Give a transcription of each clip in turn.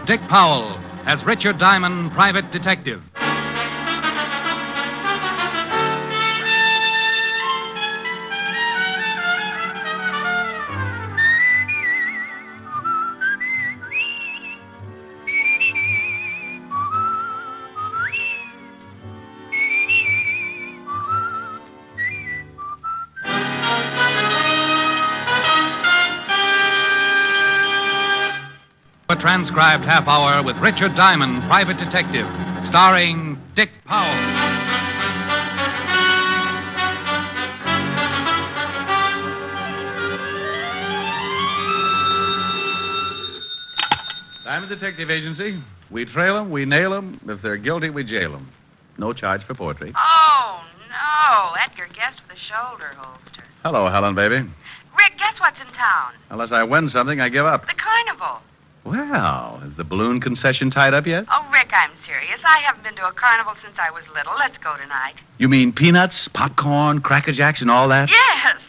Dick Powell as Richard Diamond, private detective. A transcribed half hour with Richard Diamond, private detective, starring Dick Powell. Diamond Detective Agency. We trail them, we nail them. If they're guilty, we jail them. No charge for poetry. Oh, no. Edgar guessed with a shoulder holster. Hello, Helen, baby. Rick, guess what's in town? Unless I win something, I give up. The carnival. Well, is the balloon concession tied up yet? Oh, Rick, I'm serious. I haven't been to a carnival since I was little. Let's go tonight. You mean peanuts, popcorn, Cracker Jacks, and all that? Yes.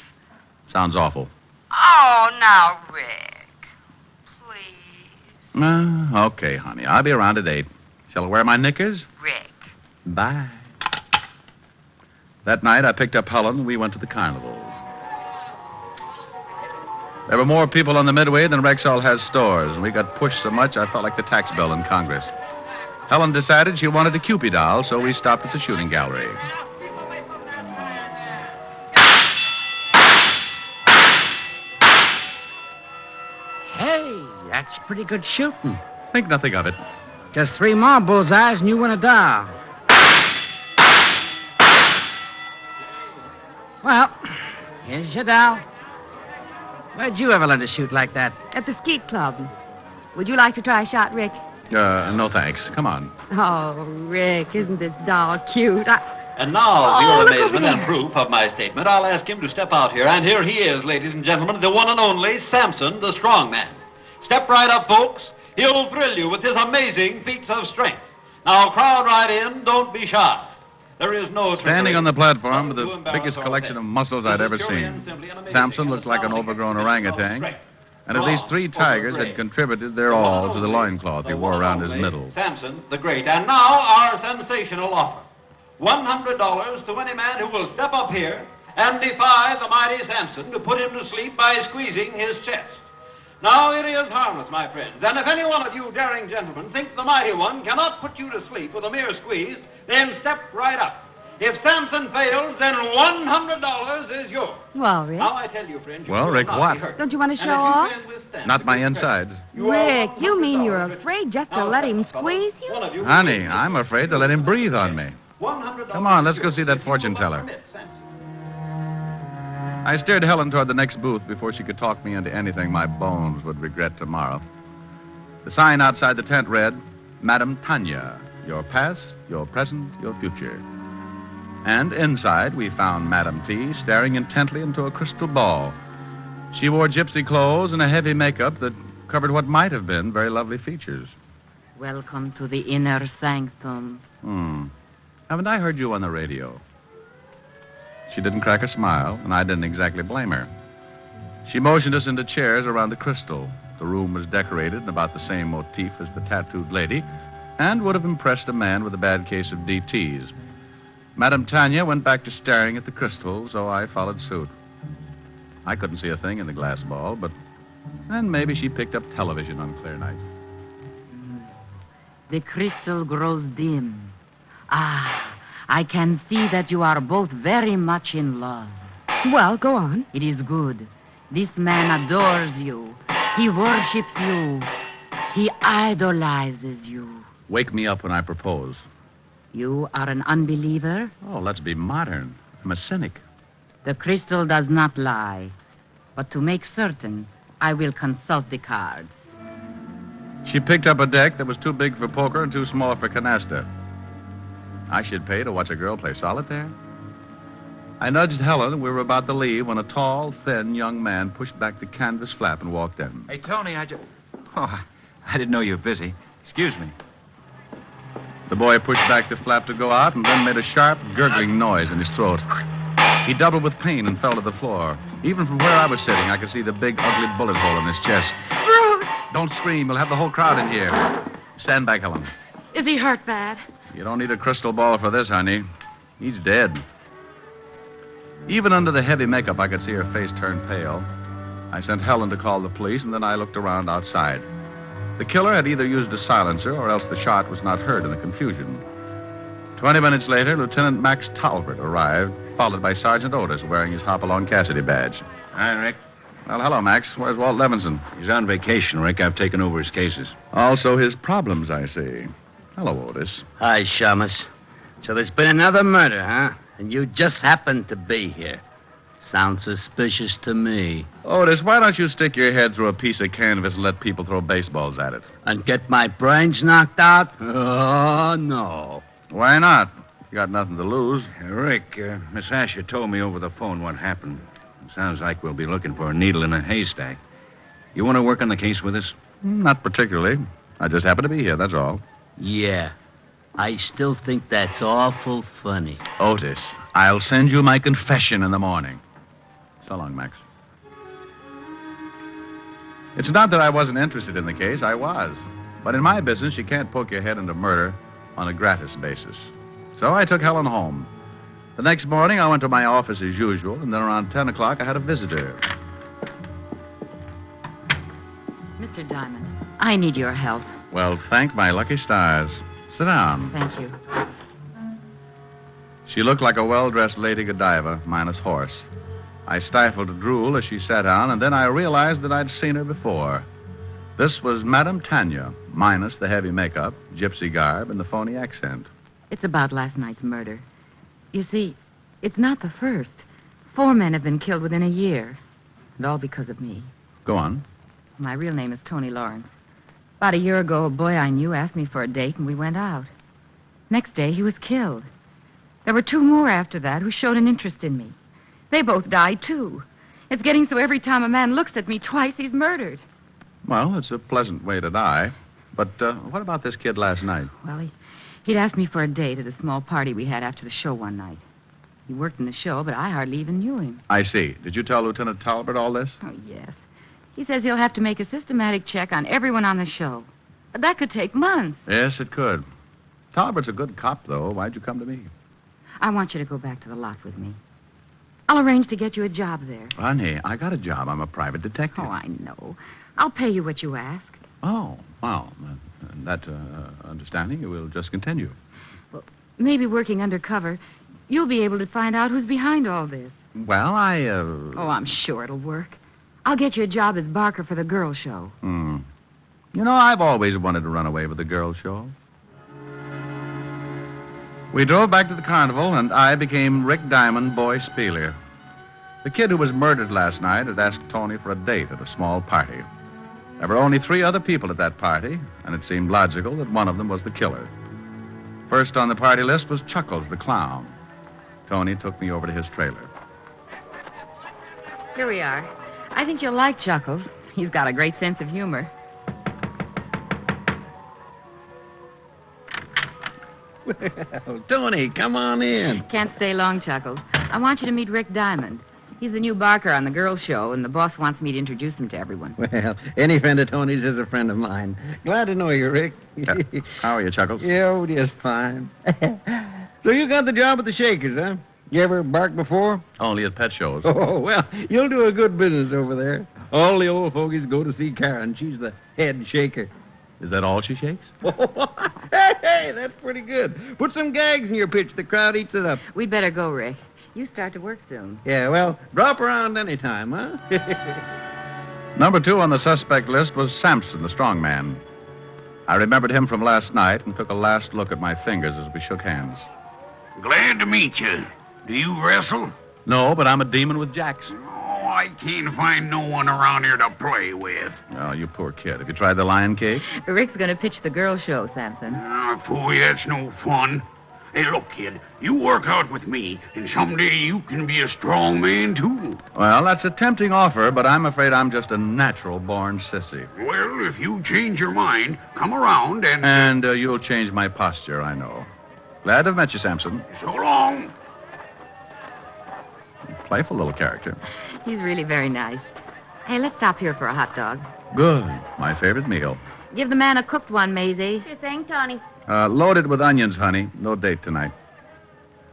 Sounds awful. Oh, now, Rick. Please. Okay, honey. I'll be around at 8. Shall I wear my knickers? Rick. Bye. That night, I picked up Helen, and we went to the carnival. There were more people on the Midway than Rexall has stores, and we got pushed so much I felt like the tax bill in Congress. Helen decided she wanted a Cupid doll, so we stopped at the shooting gallery. Hey, that's pretty good shooting. Think nothing of it. Just 3 more bullseyes and you win a doll. Well, here's your doll. Where'd you ever learn to shoot like that? At the skeet club. Would you like to try a shot, Rick? No thanks. Come on. Oh, Rick, isn't this doll cute? And now, Oh, for look your over amazement and there. proof of my statement, I'll ask him to step out here. And here he is, ladies and gentlemen, the one and only Samson, the strong man. Step right up, folks. He'll thrill you with his amazing feats of strength. Now, crowd right in. Don't be shy. There is no... Standing on the platform with the biggest collection of muscles I'd ever seen. Samson looked like an overgrown orangutan, and at least 3 tigers had contributed their all to the loincloth he wore around his middle. Samson, the great. And now, our sensational offer. $100 to any man who will step up here and defy the mighty Samson to put him to sleep by squeezing his chest. Now, it is harmless, my friends, and if any one of you daring gentlemen think the mighty one cannot put you to sleep with a mere squeeze, then step right up. If Samson fails, then $100 is yours. Well, Rick. Now, I tell you, friends, Well, Rick, what? Don't you want to show off? Not my insides. Rick, you mean you're afraid just to let him squeeze you? Honey, I'm afraid to let him breathe on me. Come on, let's go see that fortune teller. I steered Helen toward the next booth before she could talk me into anything my bones would regret tomorrow. The sign outside the tent read, Madame Tanya, your past, your present, your future. And inside we found Madame T staring intently into a crystal ball. She wore gypsy clothes and a heavy makeup that covered what might have been very lovely features. Welcome to the inner sanctum. Haven't I heard you on the radio? She didn't crack a smile, and I didn't exactly blame her. She motioned us into chairs around the crystal. The room was decorated in about the same motif as the tattooed lady, and would have impressed a man with a bad case of DTs. Madame Tanya went back to staring at the crystal, so I followed suit. I couldn't see a thing in the glass ball, but then maybe she picked up television on clear night. The crystal grows dim. I can see that you are both very much in love. Well, go on. It is good. This man adores you. He worships you. He idolizes you. Wake me up when I propose. You are an unbeliever? Oh, let's be modern. I'm a cynic. The crystal does not lie. But to make certain, I will consult the cards. She picked up a deck that was too big for poker and too small for canasta. I should pay to watch a girl play solitaire. I nudged Helen, and we were about to leave when a tall, thin young man pushed back the canvas flap and walked in. Hey, Tony, I didn't know you were busy. Excuse me. The boy pushed back the flap to go out and then made a sharp, gurgling noise in his throat. He doubled with pain and fell to the floor. Even from where I was sitting, I could see the big, ugly bullet hole in his chest. Bruce! Don't scream. We'll have the whole crowd in here. Stand back, Helen. Is he hurt bad? You don't need a crystal ball for this, honey. He's dead. Even under the heavy makeup, I could see her face turn pale. I sent Helen to call the police, and then I looked around outside. The killer had either used a silencer or else the shot was not heard in the confusion. 20 minutes later, Lieutenant Max Talbot arrived, followed by Sergeant Otis wearing his Hopalong Cassidy badge. Hi, Rick. Well, hello, Max. Where's Walt Levinson? He's on vacation, Rick. I've taken over his cases. Also his problems, I see. Hello, Otis. Hi, Shamus. So there's been another murder, huh? And you just happened to be here. Sounds suspicious to me. Otis, why don't you stick your head through a piece of canvas and let people throw baseballs at it? And get my brains knocked out? Oh, no. Why not? You got nothing to lose. Rick, Miss Asher told me over the phone what happened. It sounds like we'll be looking for a needle in a haystack. You want to work on the case with us? Not particularly. I just happen to be here, that's all. Yeah. I still think that's awful funny. Otis, I'll send you my confession in the morning. So long, Max. It's not that I wasn't interested in the case. I was. But in my business, you can't poke your head into murder on a gratis basis. So I took Helen home. The next morning, I went to my office as usual, and then around 10 o'clock, I had a visitor. Mr. Diamond, I need your help. Well, thank my lucky stars. Sit down. Thank you. She looked like a well-dressed Lady Godiva, minus horse. I stifled a drool as she sat down, and then I realized that I'd seen her before. This was Madame Tanya, minus the heavy makeup, gypsy garb, and the phony accent. It's about last night's murder. You see, it's not the first. 4 men have been killed within a year. And all because of me. Go on. My real name is Tony Lawrence. About a year ago, a boy I knew asked me for a date, and we went out. Next day, he was killed. There were 2 more after that who showed an interest in me. They both died, too. It's getting so every time a man looks at me twice, he's murdered. Well, it's a pleasant way to die. But what about this kid last night? Well, he'd asked me for a date at a small party we had after the show one night. He worked in the show, but I hardly even knew him. I see. Did you tell Lieutenant Talbot all this? Oh, yes. He says he'll have to make a systematic check on everyone on the show. But that could take months. Yes, it could. Talbot's a good cop, though. Why'd you come to me? I want you to go back to the lot with me. I'll arrange to get you a job there. Honey, I got a job. I'm a private detective. Oh, I know. I'll pay you what you ask. Oh, well, that understanding will just continue. Well, maybe working undercover, you'll be able to find out who's behind all this. Well, Oh, I'm sure it'll work. I'll get you a job as Barker for the girl show. You know, I've always wanted to run away with the girl show. We drove back to the Carnival, and I became Rick Diamond, boy Spieler. The kid who was murdered last night had asked Tony for a date at a small party. There were only 3 other people at that party, and it seemed logical that one of them was the killer. First on the party list was Chuckles, the clown. Tony took me over to his trailer. Here we are. I think you'll like Chuckles. He's got a great sense of humor. Well, Tony, come on in. Can't stay long, Chuckles. I want you to meet Rick Diamond. He's the new Barker on the girl show, and the boss wants me to introduce him to everyone. Well, any friend of Tony's is a friend of mine. Glad to know you, Rick. How are you, Chuckles? Yeah, oh, just fine. So you got the job at the Shakers, huh? You ever barked before? Only at pet shows. Oh, well, you'll do a good business over there. All the old fogies go to see Karen. She's the head shaker. Is that all she shakes? Hey, that's pretty good. Put some gags in your pitch. The crowd eats it up. We'd better go, Rick. You start to work soon. Yeah, well, drop around any time, huh? Number 2 on the suspect list was Sampson, the strong man. I remembered him from last night and took a last look at my fingers as we shook hands. Glad to meet you. Do you wrestle? No, but I'm a demon with jacks. Oh, I can't find no one around here to play with. Oh, you poor kid. Have you tried the lion cake? Rick's going to pitch the girl show, Sampson. Ah, Fooey, that's no fun. Hey, look, kid, you work out with me, and someday you can be a strong man, too. Well, that's a tempting offer, but I'm afraid I'm just a natural-born sissy. Well, if you change your mind, come around and... And you'll change my posture, I know. Glad to have met you, Sampson. So long. Playful little character. He's really very nice. Hey, let's stop here for a hot dog. Good. My favorite meal. Give the man a cooked one, Maisie. Sure thing, Tony. Loaded with onions, honey. No date tonight.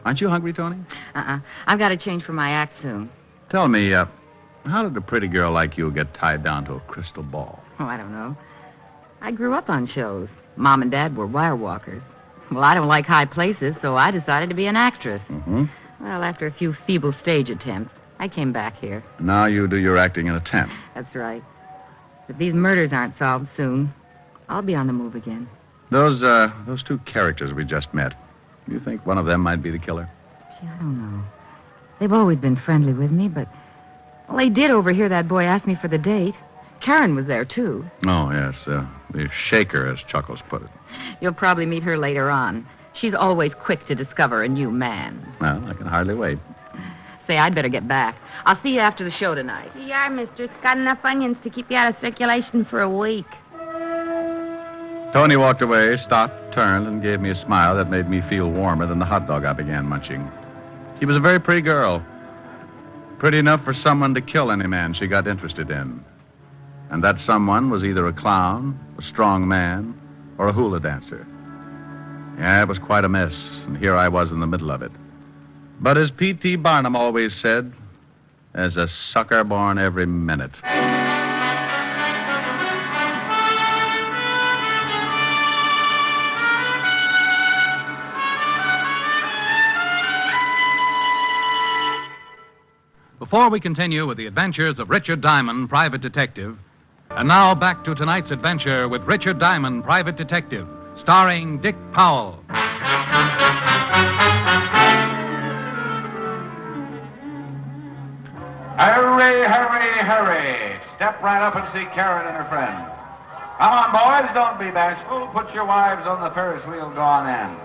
Aren't you hungry, Tony? I've got to change for my act soon. Tell me, how did a pretty girl like you get tied down to a crystal ball? Oh, I don't know. I grew up on shows. Mom and Dad were wire walkers. Well, I don't like high places, so I decided to be an actress. Mm-hmm. Well, after a few feeble stage attempts, I came back here. Now you do your acting in a tent. That's right. If these murders aren't solved soon, I'll be on the move again. Those two characters we just met, you think one of them might be the killer? Gee, I don't know. They've always been friendly with me, but... Well, they did overhear that boy ask me for the date. Karen was there, too. Oh, yes. The shaker, as Chuckles put it. You'll probably meet her later on. She's always quick to discover a new man. Well, I can hardly wait. Say, I'd better get back. I'll see you after the show tonight. You are, mister. It's got enough onions to keep you out of circulation for a week. Tony walked away, stopped, turned, and gave me a smile that made me feel warmer than the hot dog I began munching. She was a very pretty girl. Pretty enough for someone to kill any man she got interested in. And that someone was either a clown, a strong man, or a hula dancer. Yeah, it was quite a mess, and here I was in the middle of it. But as P.T. Barnum always said, there's a sucker born every minute. Before we continue with the adventures of Richard Diamond, private detective, and now back to tonight's adventure with Richard Diamond, private detective, starring Dick Powell. Hurry, hurry, hurry. Step right up and see Karen and her friend. Come on, boys, don't be bashful. Put your wives on the Ferris wheel, go on in.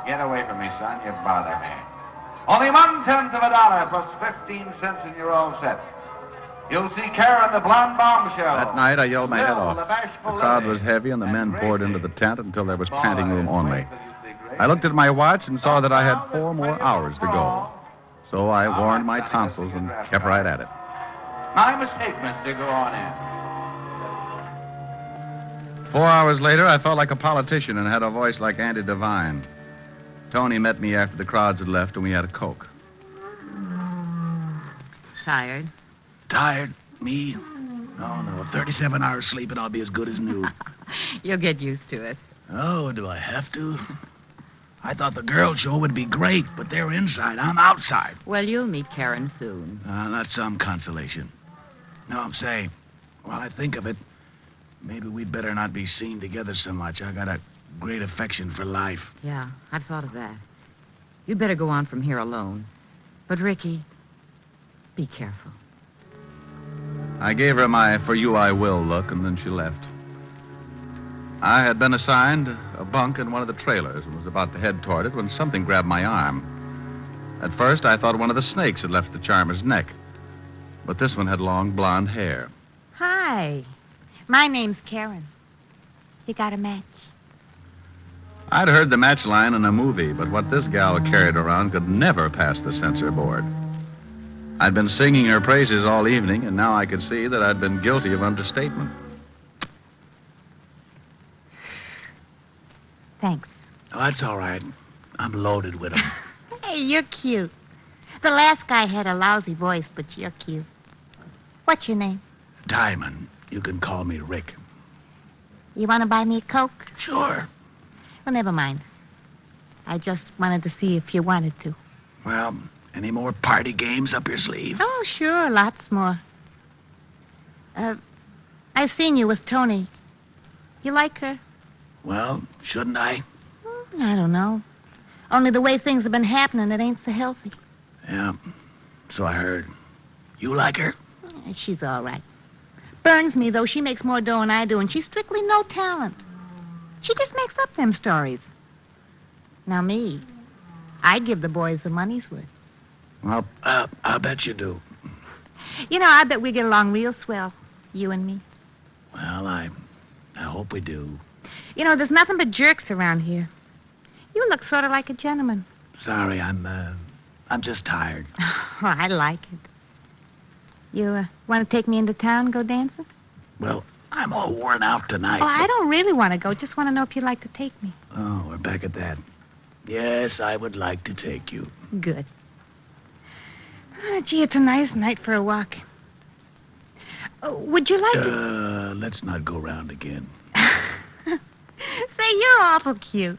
Get away from me, son, you bother me. Only 1/10 of a dollar plus 15 cents and you're all set. You'll see Karen, the blonde bombshell. That night, I yelled my head off. The bashful The crowd lady. was heavy, and the men And poured Gregg. into the tent until there was Boy, panting room only. wait till you see Gregg. I looked at my watch and saw that I had 4 more hours to go. So I warmed my tonsils and kept right at it. My mistake, mister. Go on in. 4 hours later, I felt like a politician and had a voice like Andy Devine. Tony met me after the crowds had left, and we had a Coke. Tired? Tired? Me? No. 37 hours sleep and I'll be as good as new. You'll get used to it. Oh, do I have to? I thought the girl show would be great, but they're inside. I'm outside. Well, you'll meet Karen soon. That's some consolation. No, I'm saying, while I think of it, maybe we'd better not be seen together so much. I got a great affection for life. Yeah, I'd thought of that. You'd better go on from here alone. But, Ricky, be careful. I gave her my "for you I will" look, and then she left. I had been assigned a bunk in one of the trailers and was about to head toward it when something grabbed my arm. At first, I thought one of the snakes had left the charmer's neck, but this one had long blonde hair. Hi. My name's Karen. You got a match? I'd heard the match line in a movie, but what this gal carried around could never pass the censor board. I'd been singing her praises all evening, and now I could see that I'd been guilty of understatement. Thanks. Oh, that's all right. I'm loaded with them. Hey, you're cute. The last guy had a lousy voice, but you're cute. What's your name? Diamond. You can call me Rick. You want to buy me a Coke? Sure. Well, never mind. I just wanted to see if you wanted to. Well, any more party games up your sleeve? Oh, sure, lots more. I've seen you with Tony. You like her? Well, shouldn't I? I don't know. Only the way things have been happening, it ain't so healthy. Yeah, so I heard. You like her? She's all right. Burns me, though. She makes more dough than I do, and she's strictly no talent. She just makes up them stories. Now, me, I give the boys the money's worth. Well, I'll bet you do. You know, I bet we get along real swell, you and me. Well, I hope we do. You know, there's nothing but jerks around here. You look sort of like a gentleman. Sorry, I'm just tired. Oh, I like it. You want to take me into town and go dancing? Well, I'm all worn out tonight. Oh, I don't really want to go. Just want to know if you'd like to take me. Oh, we're back at that. Yes, I would like to take you. Good. Oh, gee, it's a nice night for a walk. Would you like to... Let's not go round again. Say, you're awful cute.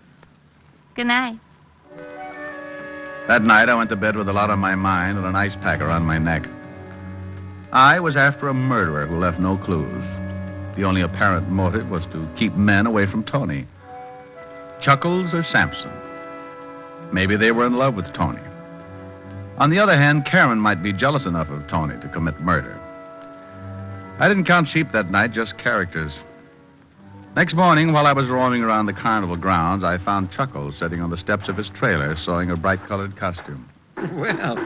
Good night. That night, I went to bed with a lot on my mind and an ice pack around my neck. I was after a murderer who left no clues. The only apparent motive was to keep men away from Tony. Chuckles or Sampson. Maybe they were in love with Tony. On the other hand, Karen might be jealous enough of Tony to commit murder. I didn't count sheep that night, just characters. Next morning, while I was roaming around the carnival grounds, I found Chuckles sitting on the steps of his trailer sewing a bright-colored costume. Well.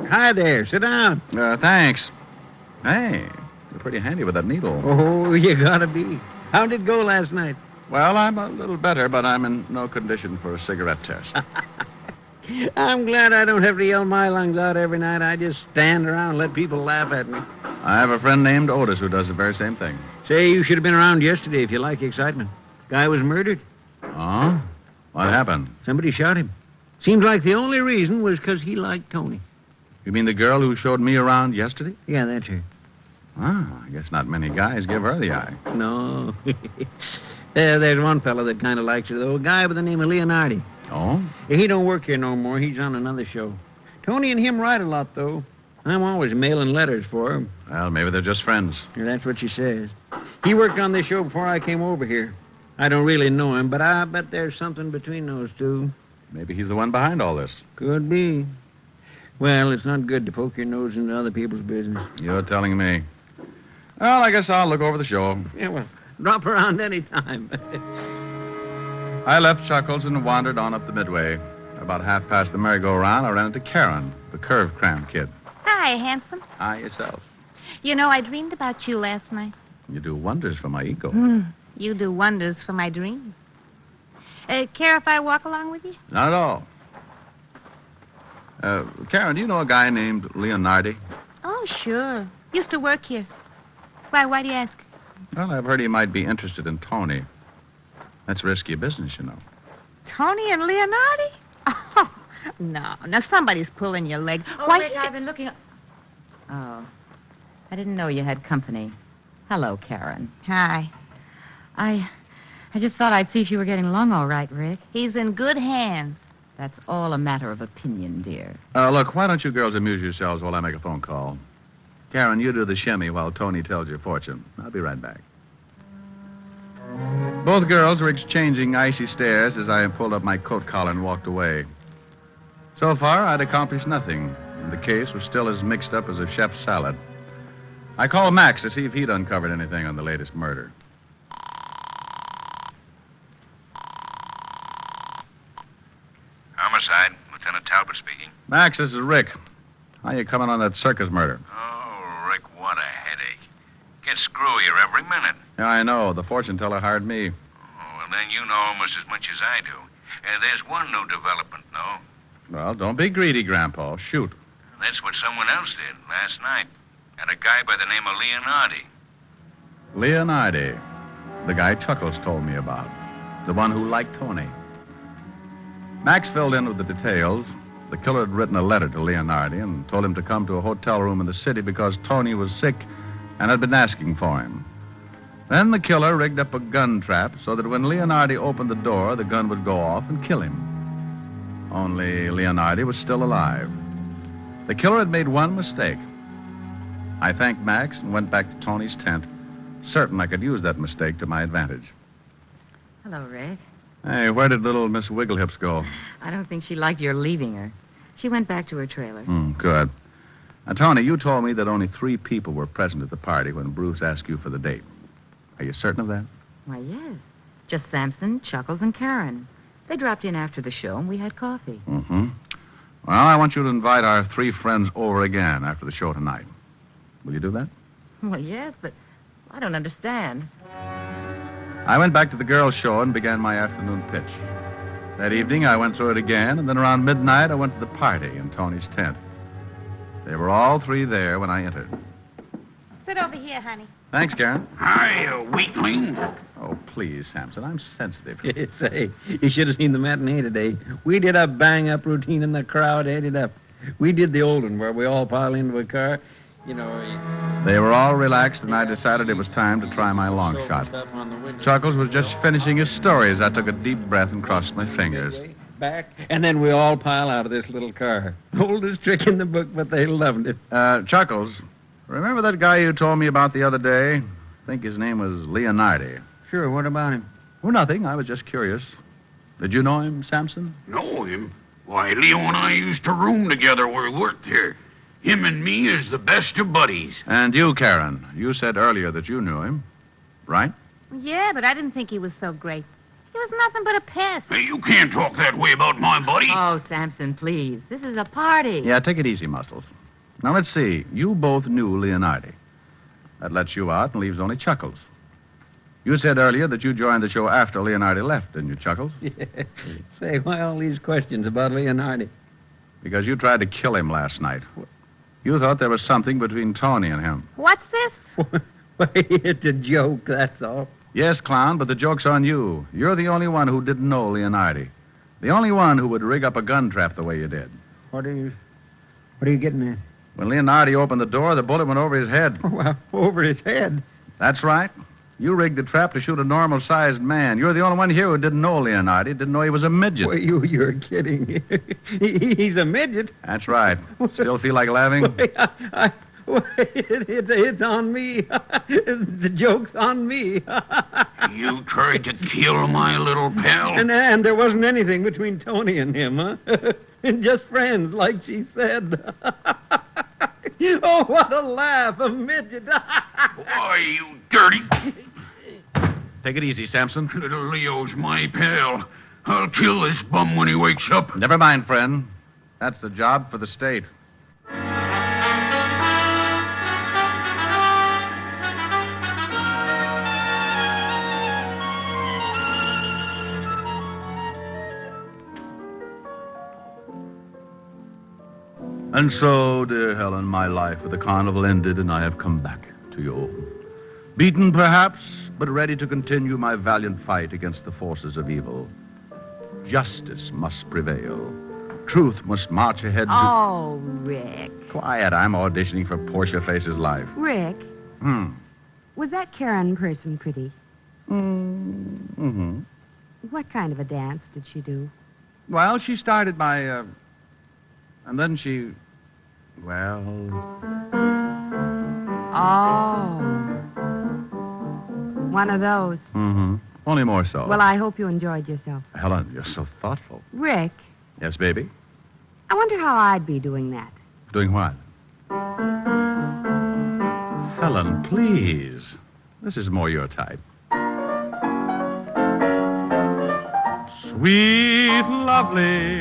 Hi there. Sit down. Thanks. Hey, you're pretty handy with that needle. Oh, you gotta be. How did it go last night? Well, I'm a little better, but I'm in no condition for a cigarette test. I'm glad I don't have to yell my lungs out every night. I just stand around and let people laugh at me. I have a friend named Otis who does the very same thing. Say, you should have been around yesterday if you like excitement. Guy was murdered. Oh? What happened? Somebody shot him. Seems like the only reason was because he liked Tony. You mean the girl who showed me around yesterday? Yeah, that's her. Oh, I guess not many guys give her the eye. No. There's one fella that kind of likes her, though. A guy by the name of Leonardi. Oh? He don't work here no more. He's on another show. Tony and him ride a lot, though. I'm always mailing letters for him. Well, maybe they're just friends. Yeah, that's what she says. He worked on this show before I came over here. I don't really know him, but I bet there's something between those two. Maybe he's the one behind all this. Could be. Well, it's not good to poke your nose into other people's business. You're telling me. Well, I guess I'll look over the show. Yeah, well, drop around any time. I left Chuckles and wandered on up the midway. About half past the merry-go-round, I ran into Karen, the curve cram kid. Hi, handsome. Hi, yourself. You know, I dreamed about you last night. You do wonders for my ego. You do wonders for my dreams. Care if I walk along with you? Not at all. Karen, do you know a guy named Leonardi? Oh, sure. Used to work here. Why do you ask? Well, I've heard he might be interested in Tony. That's risky business, you know. Tony and Leonardi? Oh, no. Now, somebody's pulling your leg. Oh, Rick, I've been looking... Oh, I didn't know you had company. Hello, Karen. Hi. I just thought I'd see if you were getting along all right, Rick. He's in good hands. That's all a matter of opinion, dear. Look, why don't you girls amuse yourselves while I make a phone call? Karen, you do the shimmy while Tony tells your fortune. I'll be right back. Both girls were exchanging icy stares as I pulled up my coat collar and walked away. So far, I'd accomplished nothing, and the case was still as mixed up as a chef's salad. I called Max to see if he'd uncovered anything on the latest murder. Homicide. Lieutenant Talbot speaking. Max, this is Rick. How you coming on that circus murder? Oh, Rick, what a headache. Gets screwier every minute. Yeah, I know. The fortune teller hired me. Oh, well, then you know almost as much as I do. There's one new development, no? Well, don't be greedy, Grandpa. Shoot. That's what someone else did last night. And a guy by the name of Leonardi. Leonardi. The guy Chuckles told me about. The one who liked Tony. Max filled in with the details. The killer had written a letter to Leonardi and told him to come to a hotel room in the city because Tony was sick and had been asking for him. Then the killer rigged up a gun trap so that when Leonardi opened the door, the gun would go off and kill him. Only Leonardi was still alive. The killer had made one mistake. I thanked Max and went back to Tony's tent, certain I could use that mistake to my advantage. Hello, Rick. Hey, where did little Miss Wigglehips go? I don't think she liked your leaving her. She went back to her trailer. Good. Now, Tony, you told me that only 3 people were present at the party when Bruce asked you for the date. Are you certain of that? Why, yes. Just Sampson, Chuckles, and Karen. They dropped in after the show, and we had coffee. Mm-hmm. Well, I want you to invite our 3 friends over again after the show tonight. Will you do that? Well, yes, but I don't understand. I went back to the girls' show and began my afternoon pitch. That evening, I went through it again, and then around midnight, I went to the party in Tony's tent. They were all three there when I entered. Sit over here, honey. Thanks, Karen. Hi, weakling. Oh, please, Samson. I'm sensitive. Say, you should have seen the matinee today. We did a bang-up routine and the crowd ate it up. We did the old one where we all pile into a car. You know, They were all relaxed, and I decided it was time to try my long shot. Chuckles was just finishing his story as I took a deep breath and crossed my fingers. Back, and then we all pile out of this little car. Oldest trick in the book, but they loved it. Chuckles, remember that guy you told me about the other day? I think his name was Leonardi. Sure, what about him? Oh, nothing. I was just curious. Did you know him, Samson? Know him? Why, Leo and I used to room together where he worked here. Him and me is the best of buddies. And you, Karen, you said earlier that you knew him, right? Yeah, but I didn't think he was so great. He was nothing but a pest. Hey, you can't talk that way about my buddy. Oh, Samson, please. This is a party. Yeah, take it easy, Muscles. Now, let's see. You both knew Leonardi. That lets you out and leaves only Chuckles. You said earlier that you joined the show after Leonardi left, didn't you, Chuckles? Yeah. Say, why all these questions about Leonardi? Because you tried to kill him last night. You thought there was something between Tony and him. What's this? Why, it's a joke, that's all. Yes, Clown, but the joke's on you. You're the only one who didn't know Leonardi. The only one who would rig up a gun trap the way you did. What are you getting at? When Leonardi opened the door, the bullet went over his head. Well, over his head. That's right. You rigged the trap to shoot a normal-sized man. You're the only one here who didn't know Leonardi, didn't know he was a midget. Well, you're kidding. He's a midget. That's right. Still feel like laughing? It's on me. The joke's on me. You tried to kill my little pal? And there wasn't anything between Tony and him, huh? Just friends, like she said. Oh, what a laugh, a midget. Why, you dirty... Take it easy, Samson. Little Leo's my pal. I'll kill this bum when he wakes up. Never mind, friend. That's the job for the state. And so, dear Helen, my life at the Carnival ended, and I have come back to you. Beaten, perhaps, but ready to continue my valiant fight against the forces of evil. Justice must prevail. Truth must march ahead to... Oh, Rick. Quiet, I'm auditioning for Portia Face's life. Rick, was that Karen person pretty? Mm-hmm. What kind of a dance did she do? Well, she started by, and then she... Well... Oh. One of those. Mm-hmm. Only more so. Well, I hope you enjoyed yourself. Helen, you're so thoughtful. Rick, Yes, baby? I wonder how I'd be doing that. Doing what? Helen, please. This is more your type. Sweet, lovely,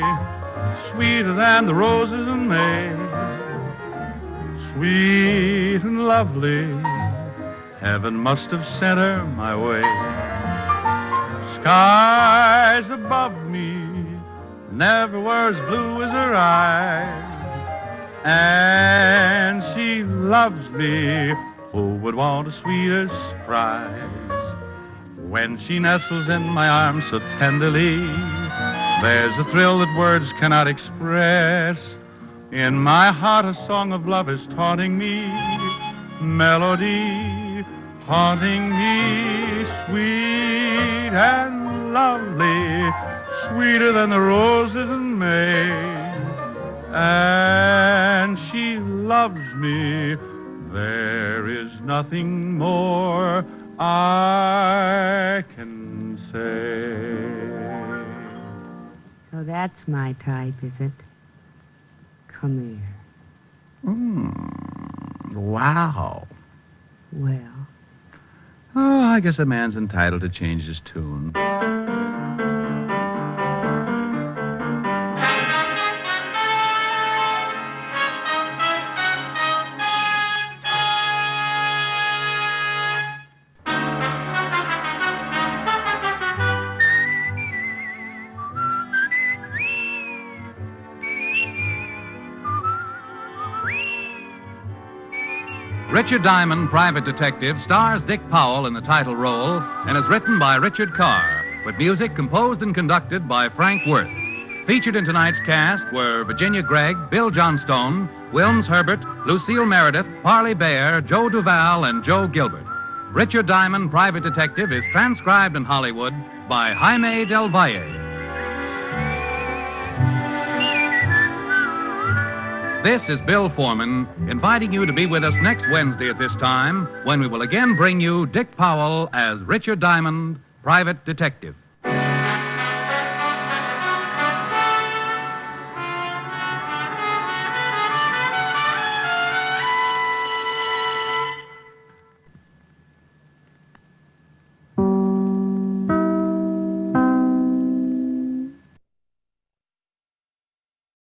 sweeter than the roses in May. Sweet and lovely, heaven must have sent her my way. Skies above me never were as blue as her eyes. And she loves me, who would want a sweeter surprise? When she nestles in my arms so tenderly, there's a thrill that words cannot express. In my heart a song of love is taunting me, melody haunting me, sweet and lovely, sweeter than the roses in May. And she loves me, there is nothing more I can say. So that's my type, is it? Come here. Wow. Well, Oh, I guess a man's entitled to change his tune. Richard Diamond, Private Detective, stars Dick Powell in the title role and is written by Richard Carr, with music composed and conducted by Frank Worth. Featured in tonight's cast were Virginia Gregg, Bill Johnstone, Wilms Herbert, Lucille Meredith, Parley Bear, Joe Duval, and Joe Gilbert. Richard Diamond, Private Detective, is transcribed in Hollywood by Jaime Del Valle. This is Bill Foreman, inviting you to be with us next Wednesday at this time, when we will again bring you Dick Powell as Richard Diamond, Private Detective.